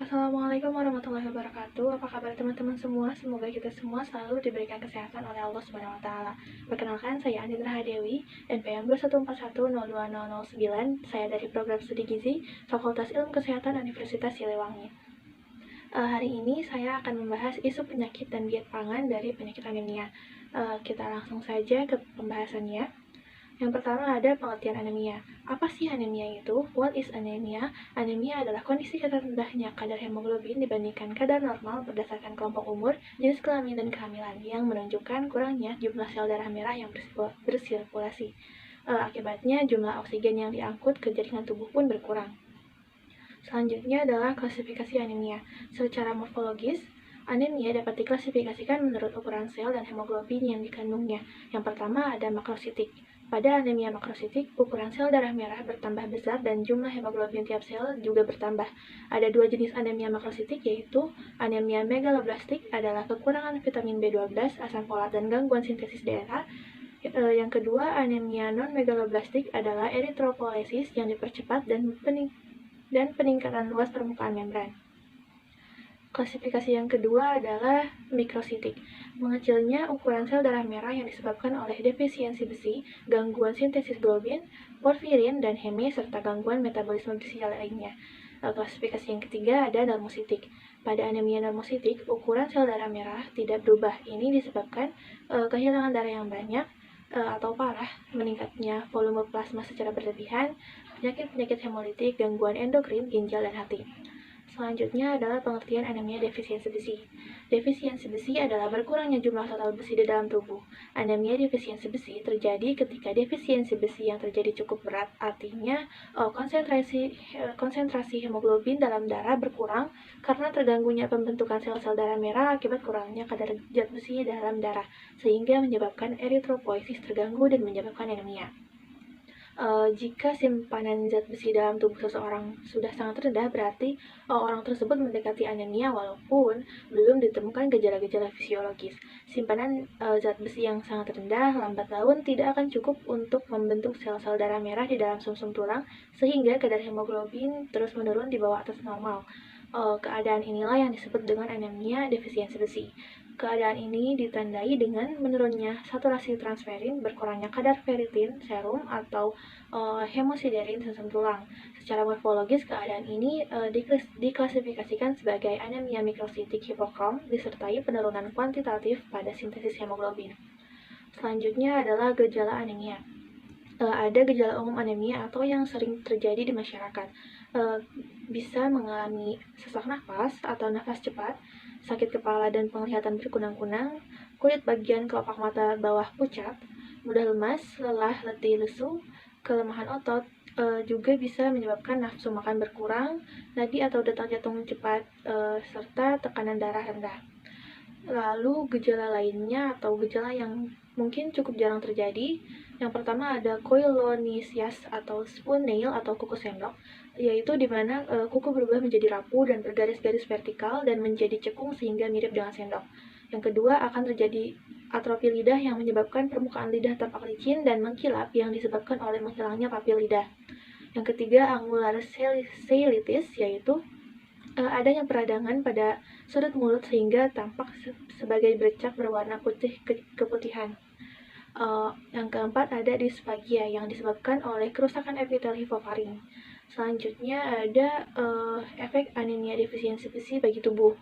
Assalamualaikum warahmatullahi wabarakatuh. Apa kabar teman-teman semua? Semoga kita semua selalu diberikan kesehatan oleh Allah Subhanahu wa taala. Perkenalkan, saya Anindra Hadewi, NPM 2141009. Saya dari program Studi Gizi, Fakultas Ilmu Kesehatan Universitas Siliwangi. Hari ini saya akan membahas isu penyakit dan diet pangan dari penyakit anemia. Kita langsung saja ke pembahasannya. Yang pertama ada pengertian anemia. Apa sih anemia itu? What is anemia? Anemia adalah kondisi rendahnya kadar hemoglobin dibandingkan kadar normal berdasarkan kelompok umur, jenis kelamin, dan kehamilan yang menunjukkan kurangnya jumlah sel darah merah yang bersirkulasi. Akibatnya jumlah oksigen yang diangkut ke jaringan tubuh pun berkurang. Selanjutnya adalah klasifikasi anemia. Secara morfologis, anemia dapat diklasifikasikan menurut ukuran sel dan hemoglobin yang dikandungnya. Yang pertama ada makrositik. Pada anemia makrositik, ukuran sel darah merah bertambah besar dan jumlah hemoglobin tiap sel juga bertambah. Ada dua jenis anemia makrositik, yaitu anemia megaloblastik adalah kekurangan vitamin B12, asam folat, dan gangguan sintesis DNA. Yang kedua, anemia non-megaloblastik adalah eritropoiesis yang dipercepat dan peningkatan luas permukaan membran. Klasifikasi yang kedua adalah mikrositik. Mengecilnya ukuran sel darah merah yang disebabkan oleh defisiensi besi, gangguan sintesis globin, porfirin, dan heme, serta gangguan metabolisme besi lainnya. Klasifikasi yang ketiga ada normositik. Pada anemia normositik, ukuran sel darah merah tidak berubah. Ini disebabkan kehilangan darah yang banyak atau parah, meningkatnya volume plasma secara berlebihan, penyakit-penyakit hemolitik, gangguan endokrin, ginjal, dan hati. Selanjutnya adalah pengertian anemia defisiensi besi. Defisiensi besi adalah berkurangnya jumlah total besi di dalam tubuh. Anemia defisiensi besi terjadi ketika defisiensi besi yang terjadi cukup berat, artinya konsentrasi hemoglobin dalam darah berkurang karena terganggunya pembentukan sel-sel darah merah akibat kurangnya kadar zat besi dalam darah, sehingga menyebabkan eritropoiesis terganggu dan menyebabkan anemia. Jika simpanan zat besi dalam tubuh seseorang sudah sangat rendah, berarti orang tersebut mendekati anemia walaupun belum ditemukan gejala-gejala fisiologis. Simpanan zat besi yang sangat rendah lambat laun tidak akan cukup untuk membentuk sel-sel darah merah di dalam sumsum tulang, sehingga kadar hemoglobin terus menurun di bawah atas normal. Keadaan inilah yang disebut dengan anemia defisiensi besi. Keadaan ini ditandai dengan menurunnya saturasi transferin, berkurangnya kadar ferritin serum atau hemosiderin sumsum tulang. Secara morfologis, keadaan ini diklasifikasikan sebagai anemia mikrositik hipokrom disertai penurunan kuantitatif pada sintesis hemoglobin. Selanjutnya adalah gejala anemia. Ada gejala umum anemia atau yang sering terjadi di masyarakat. Bisa mengalami sesak nafas atau nafas cepat, sakit kepala dan penglihatan berkunang-kunang, kulit bagian kelopak mata bawah pucat, mudah lemas, lelah, letih, lesu, kelemahan otot, juga bisa menyebabkan nafsu makan berkurang, nadi atau detak jantung cepat, serta tekanan darah rendah. Lalu gejala lainnya atau gejala yang mungkin cukup jarang terjadi, yang pertama ada koilonisias atau spoon nail atau kuku sendok, yaitu di mana kuku berubah menjadi rapuh dan bergaris-garis vertikal dan menjadi cekung sehingga mirip dengan sendok. Yang kedua akan terjadi atrofi lidah yang menyebabkan permukaan lidah tampak licin dan mengkilap yang disebabkan oleh menghilangnya papil lidah. Yang ketiga angular cheilitis, yaitu adanya peradangan pada sudut mulut sehingga tampak sebagai bercak berwarna putih keputihan. Yang keempat ada disfagia yang disebabkan oleh kerusakan epitel hipofaring. Selanjutnya ada efek anemia defisiensi besi bagi tubuh.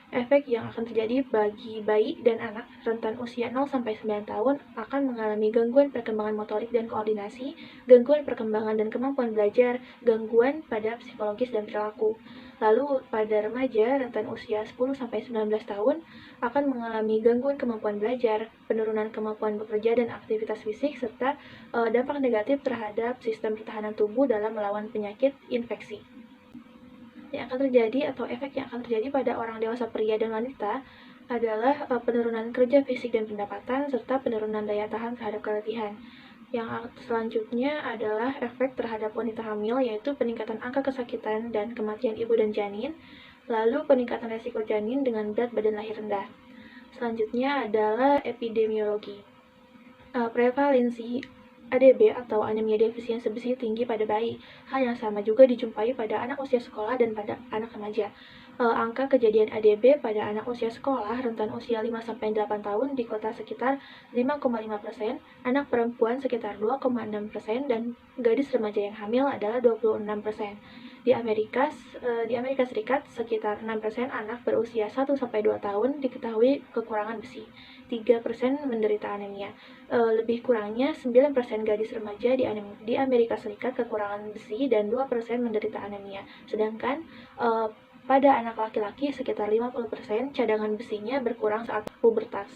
Efek yang akan terjadi bagi bayi dan anak rentan usia 0-9 tahun akan mengalami gangguan perkembangan motorik dan koordinasi, gangguan perkembangan dan kemampuan belajar, gangguan pada psikologis dan perilaku. Lalu pada remaja rentan usia 10-19 tahun akan mengalami gangguan kemampuan belajar, penurunan kemampuan bekerja dan aktivitas fisik, serta dampak negatif terhadap sistem pertahanan tubuh dalam melawan penyakit infeksi. Yang akan terjadi atau efek yang akan terjadi pada orang dewasa pria dan wanita adalah penurunan kerja fisik dan pendapatan, serta penurunan daya tahan terhadap keletihan. Yang selanjutnya adalah efek terhadap wanita hamil, yaitu peningkatan angka kesakitan dan kematian ibu dan janin, lalu peningkatan resiko janin dengan berat badan lahir rendah. Selanjutnya adalah epidemiologi. Prevalensi ADB atau anemia defisiensi besi tinggi pada bayi. Hal yang sama juga dijumpai pada anak usia sekolah dan pada anak remaja. Angka kejadian ADB pada anak usia sekolah rentan usia 5-8 tahun di kota sekitar 5,5%, anak perempuan sekitar 2,6%, dan gadis remaja yang hamil adalah 26%. Di Amerika Serikat, sekitar 6% anak berusia 1-2 tahun diketahui kekurangan besi. 3% menderita anemia. Lebih kurangnya 9% gadis remaja di Amerika Serikat kekurangan besi dan 2% menderita anemia. Sedangkan pada anak laki-laki sekitar 50% cadangan besinya berkurang saat pubertas.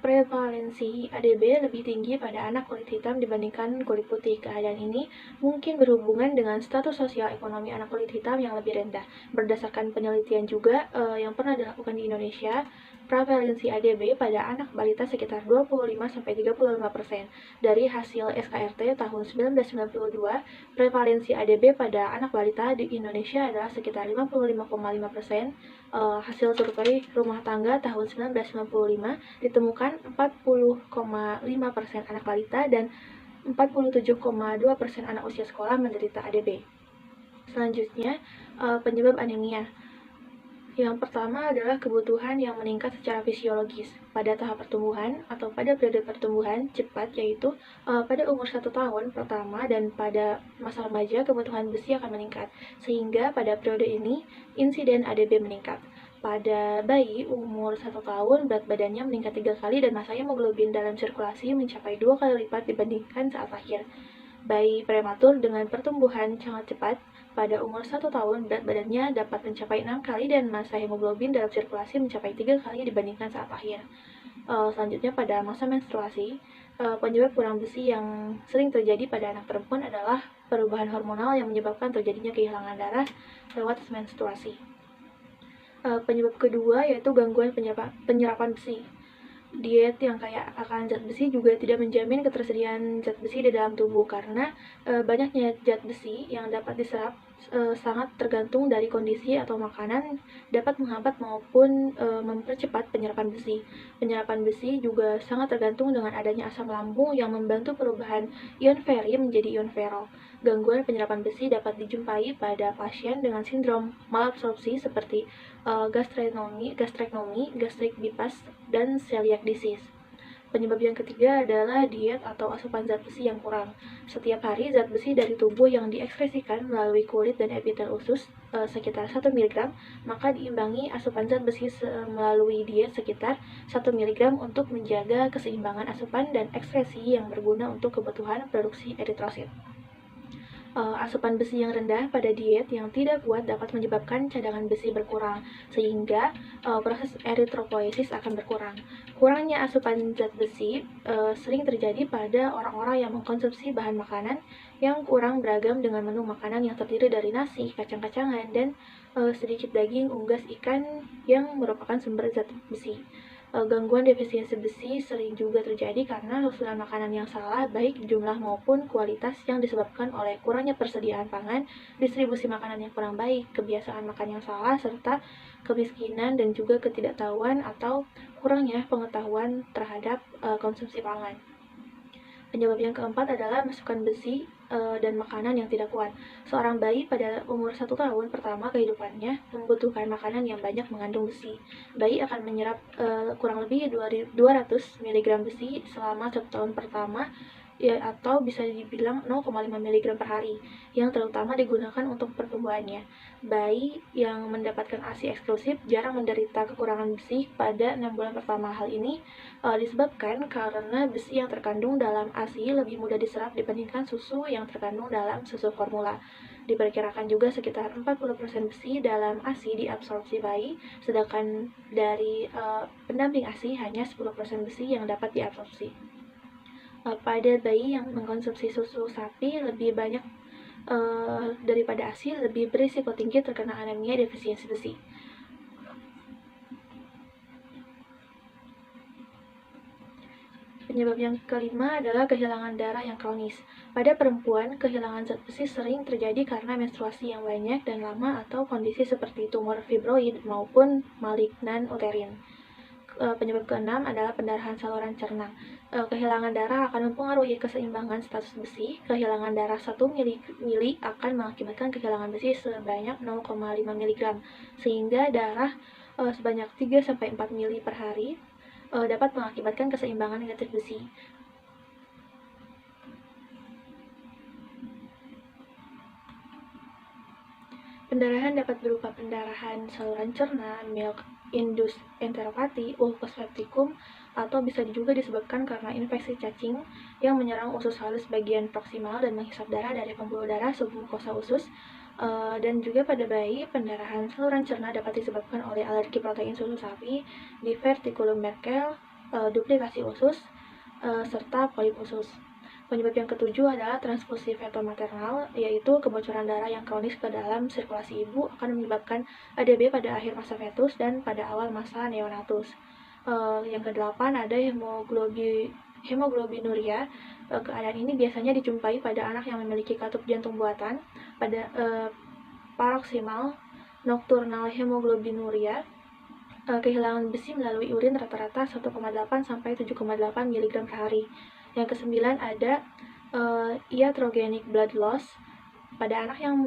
Prevalensi ADB lebih tinggi pada anak kulit hitam dibandingkan kulit putih. Keadaan ini mungkin berhubungan dengan status sosial ekonomi anak kulit hitam yang lebih rendah. Berdasarkan penelitian juga yang pernah dilakukan di Indonesia, prevalensi ADB pada anak balita sekitar 25-35%. Dari hasil SKRT tahun 1992, prevalensi ADB pada anak balita di Indonesia adalah sekitar 55,5%. Hasil survei rumah tangga tahun 1995 ditemukan 40,5% anak balita dan 47,2% anak usia sekolah menderita ADB. Selanjutnya, penyebab anemia. Yang pertama adalah kebutuhan yang meningkat secara fisiologis pada tahap pertumbuhan atau pada periode pertumbuhan cepat, yaitu pada umur 1 tahun pertama dan pada masa remaja kebutuhan besi akan meningkat, sehingga pada periode ini insiden ADB meningkat. Pada bayi umur 1 tahun, berat badannya meningkat 3 kali dan massa hemoglobin dalam sirkulasi mencapai 2 kali lipat dibandingkan saat lahir. Bayi prematur dengan pertumbuhan sangat cepat pada umur 1 tahun, berat badannya dapat mencapai 6 kali dan massa hemoglobin dalam sirkulasi mencapai 3 kali dibandingkan saat lahir. Selanjutnya pada masa menstruasi, penyebab kurang besi yang sering terjadi pada anak perempuan adalah perubahan hormonal yang menyebabkan terjadinya kehilangan darah lewat menstruasi. Penyebab kedua yaitu gangguan penyerapan besi. Diet yang kaya akan zat besi juga tidak menjamin ketersediaan zat besi di dalam tubuh karena banyaknya zat besi yang dapat diserap sangat tergantung dari kondisi atau makanan dapat menghambat maupun mempercepat penyerapan besi. Penyerapan besi juga sangat tergantung dengan adanya asam lambung yang membantu perubahan ion ferium menjadi ion ferro. Gangguan penyerapan besi dapat dijumpai pada pasien dengan sindrom malabsorpsi seperti gastreknomi, gastric bypass, dan celiac disease. Penyebab yang ketiga adalah diet atau asupan zat besi yang kurang. Setiap hari zat besi dari tubuh yang diekskresikan melalui kulit dan epitel usus sekitar 1 mg, maka diimbangi asupan zat besi melalui diet sekitar 1 mg untuk menjaga keseimbangan asupan dan ekskresi yang berguna untuk kebutuhan produksi eritrosit. Asupan besi yang rendah pada diet yang tidak kuat dapat menyebabkan cadangan besi berkurang, sehingga proses eritropoiesis akan berkurang. Kurangnya asupan zat besi sering terjadi pada orang-orang yang mengkonsumsi bahan makanan yang kurang beragam dengan menu makanan yang terdiri dari nasi, kacang-kacangan, dan sedikit daging, unggas, ikan yang merupakan sumber zat besi. Gangguan defisiensi besi sering juga terjadi karena susunan makanan yang salah, baik jumlah maupun kualitas, yang disebabkan oleh kurangnya persediaan pangan, distribusi makanan yang kurang baik, kebiasaan makan yang salah, serta kemiskinan dan juga ketidaktahuan atau kurangnya pengetahuan terhadap konsumsi pangan. Penyebab yang keempat adalah masukan besi dan makanan yang tidak kuat. Seorang bayi pada umur 1 tahun pertama kehidupannya membutuhkan makanan yang banyak mengandung besi. Bayi akan menyerap kurang lebih 200 mg besi selama 1 tahun pertama, atau bisa dibilang 0,5 mg per hari, yang terutama digunakan untuk pertumbuhannya. Bayi yang mendapatkan ASI eksklusif jarang menderita kekurangan besi pada 6 bulan pertama. Hal ini disebabkan karena besi yang terkandung dalam ASI lebih mudah diserap dibandingkan susu yang terkandung dalam susu formula. Diperkirakan juga sekitar 40% besi dalam ASI diabsorpsi bayi, sedangkan dari pendamping ASI hanya 10% besi yang dapat diabsorpsi. Pada bayi yang mengkonsumsi susu sapi lebih banyak daripada ASI, lebih berisiko tinggi terkena anemia defisiensi besi. Penyebab yang kelima adalah kehilangan darah yang kronis. Pada perempuan, kehilangan zat besi sering terjadi karena menstruasi yang banyak dan lama atau kondisi seperti tumor fibroid maupun malignan uterin. Penyebab keenam adalah pendarahan saluran cerna. Kehilangan darah akan mempengaruhi keseimbangan status besi. Kehilangan darah 1 mili akan mengakibatkan kehilangan besi sebanyak 0,5 mg, sehingga darah sebanyak 3-4 mili per hari dapat mengakibatkan keseimbangan negatif besi. Pendarahan dapat berupa pendarahan saluran cerna, milk induced enteropathy, ulcus septicum, atau bisa juga disebabkan karena infeksi cacing yang menyerang usus halus bagian proksimal dan menghisap darah dari pembuluh darah submukosa usus. Dan juga pada bayi, pendarahan saluran cerna dapat disebabkan oleh alergi protein susu sapi, diverticulum Merkel, duplikasi usus, serta polip usus. Penyebab yang ketujuh adalah transfusi fetal-maternal, yaitu kebocoran darah yang kronis ke dalam sirkulasi ibu akan menyebabkan ADB pada akhir masa fetus dan pada awal masa neonatus. Yang kedelapan ada hemoglobinuria. Keadaan ini biasanya dijumpai pada anak yang memiliki katup jantung buatan pada paroksimal nocturnal hemoglobinuria. Kehilangan besi melalui urin rata-rata 1,8 sampai 7,8 mg per hari. Yang kesembilan ada iatrogenic blood loss. Pada anak yang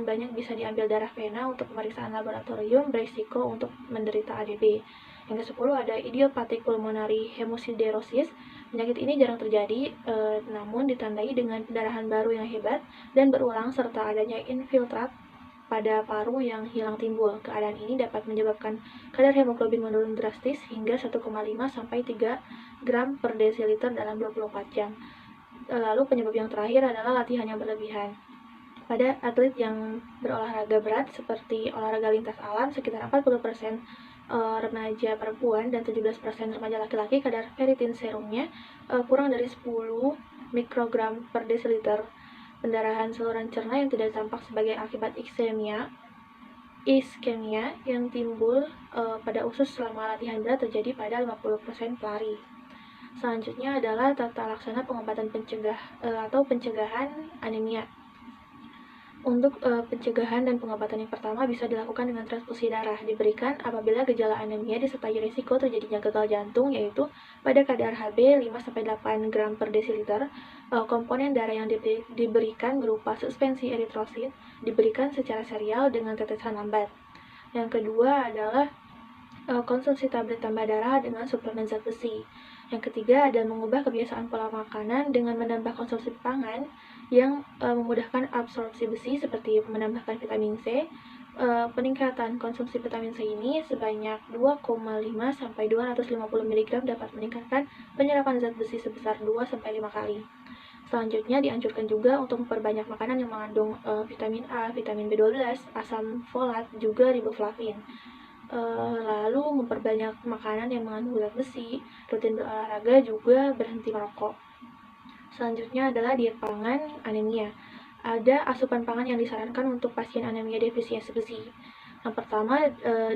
banyak bisa diambil darah vena untuk pemeriksaan laboratorium berisiko untuk menderita ADB. Yang ke-10 ada idiopathic pulmonary hemosiderosis. Penyakit ini jarang terjadi, namun ditandai dengan pendarahan baru yang hebat dan berulang serta adanya infiltrat pada paru yang hilang timbul. Keadaan ini dapat menyebabkan kadar hemoglobin menurun drastis hingga 1,5 sampai 3 gram per desiliter dalam 24 jam. Lalu penyebab yang terakhir adalah latihan yang berlebihan. Pada atlet yang berolahraga berat seperti olahraga lintas alam, sekitar 40% remaja perempuan dan 17% remaja laki-laki kadar ferritin serumnya kurang dari 10 mikrogram per desiliter. Pendarahan saluran cerna yang tidak tampak sebagai akibat iskemia yang timbul pada usus selama latihan berat terjadi pada 50% pelari. Selanjutnya adalah tata laksana pengobatan pencegahan anemia. Untuk pencegahan dan pengobatan yang pertama bisa dilakukan dengan transfusi darah, diberikan apabila gejala anemia disertai risiko terjadinya gagal jantung, yaitu pada kadar Hb 5-8 gram per desiliter. Komponen darah yang diberikan berupa suspensi eritrosit, diberikan secara serial dengan tetesan lambat. Yang kedua adalah konsumsi tablet tambah darah dengan suplemen zat besi. Yang ketiga ada mengubah kebiasaan pola makanan dengan menambah konsumsi pangan yang memudahkan absorpsi besi seperti menambahkan vitamin C. Peningkatan konsumsi vitamin C ini sebanyak 2,5 sampai 250 mg dapat meningkatkan penyerapan zat besi sebesar 2-5 kali. Selanjutnya dianjurkan juga untuk memperbanyak makanan yang mengandung vitamin A, vitamin B12, asam folat, juga riboflavin. Lalu memperbanyak makanan yang mengandung zat besi, rutin berolahraga, juga berhenti merokok. Selanjutnya adalah diet pangan anemia. Ada asupan pangan yang disarankan untuk pasien anemia defisiensi besi. Yang pertama,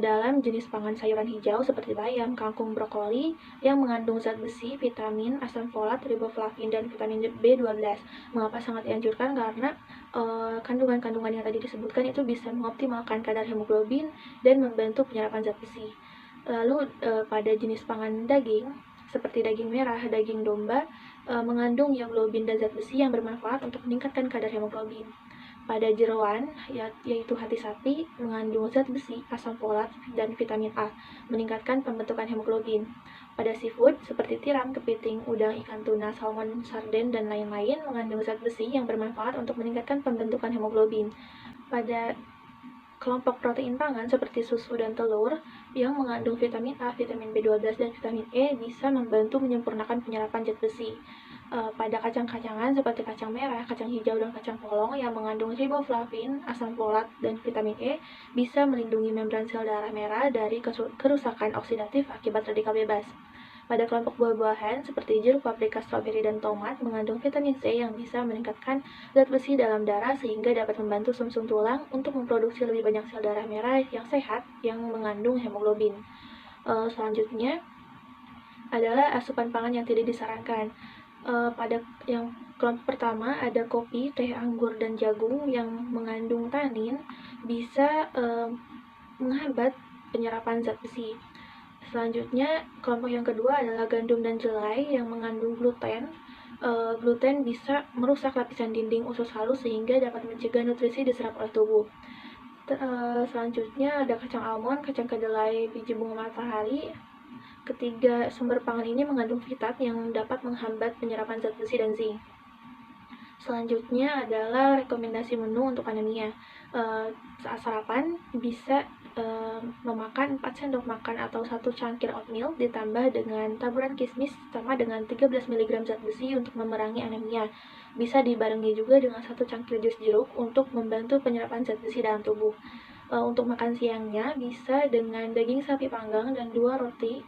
dalam jenis pangan sayuran hijau seperti bayam, kangkung, brokoli yang mengandung zat besi, vitamin, asam folat, riboflavin, dan vitamin B12. Mengapa sangat dianjurkan? Karena kandungan-kandungan yang tadi disebutkan itu bisa mengoptimalkan kadar hemoglobin dan membantu penyerapan zat besi. Lalu pada jenis pangan daging seperti daging merah, daging domba mengandung mioglobin dan zat besi yang bermanfaat untuk meningkatkan kadar hemoglobin. Pada jeroan, yaitu hati sapi, mengandung zat besi, asam folat, dan vitamin A, meningkatkan pembentukan hemoglobin. Pada seafood, seperti tiram, kepiting, udang, ikan tuna, salmon, sarden, dan lain-lain, mengandung zat besi yang bermanfaat untuk meningkatkan pembentukan hemoglobin. Pada kelompok protein pangan seperti susu dan telur yang mengandung vitamin A, vitamin B12, dan vitamin E bisa membantu menyempurnakan penyerapan zat besi. Pada kacang-kacangan seperti kacang merah, kacang hijau, dan kacang polong yang mengandung riboflavin, asam folat, dan vitamin E bisa melindungi membran sel darah merah dari kerusakan oksidatif akibat radikal bebas. Pada kelompok buah-buahan seperti jeruk, paprika, stroberi, dan tomat mengandung vitamin C yang bisa meningkatkan zat besi dalam darah sehingga dapat membantu sumsum tulang untuk memproduksi lebih banyak sel darah merah yang sehat yang mengandung hemoglobin. Selanjutnya adalah asupan pangan yang tidak disarankan. Pada yang kelompok pertama ada kopi, teh, anggur, dan jagung yang mengandung tanin bisa menghambat penyerapan zat besi. Selanjutnya, kelompok yang kedua adalah gandum dan jelai yang mengandung gluten. Gluten bisa merusak lapisan dinding usus halus sehingga dapat mencegah nutrisi diserap oleh tubuh. Selanjutnya ada kacang almond, kacang kedelai, biji bunga matahari. Ketiga sumber pangan ini mengandung fitat yang dapat menghambat penyerapan zat besi dan zinc. Selanjutnya adalah rekomendasi menu untuk anemia. Saat sarapan bisa memakan 4 sendok makan atau 1 cangkir oatmeal ditambah dengan taburan kismis sama dengan 13 mg zat besi untuk memerangi anemia. Bisa dibarengi juga dengan 1 cangkir jus jeruk untuk membantu penyerapan zat besi dalam tubuh. Untuk makan siangnya bisa dengan daging sapi panggang dan 2 roti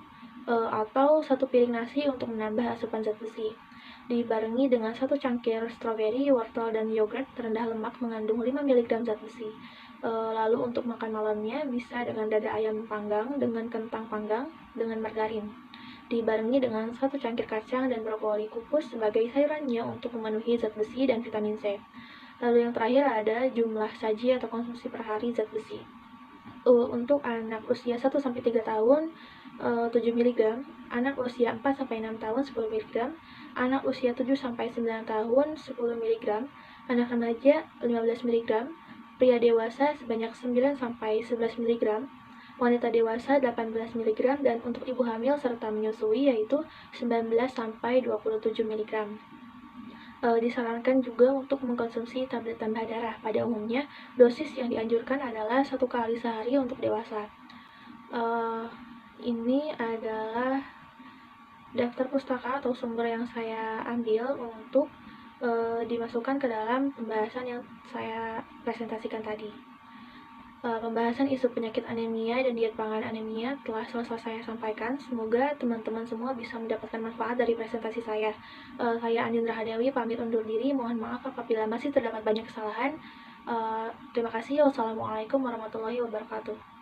atau 1 piring nasi untuk menambah asupan zat besi. Dibarengi dengan 1 cangkir stroberi, wortel, dan yogurt rendah lemak mengandung 5 mg zat besi. Lalu untuk makan malamnya bisa dengan dada ayam panggang dengan kentang panggang dengan margarin. Dibarengi dengan 1 cangkir kacang dan brokoli kukus sebagai sayurannya untuk memenuhi zat besi dan vitamin C. Lalu yang terakhir ada jumlah saji atau konsumsi per hari zat besi. Untuk anak usia 1-3 tahun 7 mg, anak usia 4-6 tahun 10 mg, anak usia 7-9 tahun 10 mg, anak remaja 15 mg, pria dewasa sebanyak 9-11 mg, wanita dewasa 18 mg, dan untuk ibu hamil serta menyusui yaitu 19-27 mg. Disarankan juga untuk mengkonsumsi tablet tambah darah. Pada umumnya, dosis yang dianjurkan adalah 1 kali sehari untuk dewasa. Ini adalah daftar pustaka atau sumber yang saya ambil untuk dimasukkan ke dalam pembahasan yang saya presentasikan tadi. Pembahasan isu penyakit anemia dan diet pangan anemia telah selesai saya sampaikan. Semoga teman-teman semua bisa mendapatkan manfaat dari presentasi saya. Saya Andin Rahadewi pamit undur diri. Mohon maaf apabila masih terdapat banyak kesalahan. Terima kasih. Wassalamualaikum warahmatullahi wabarakatuh.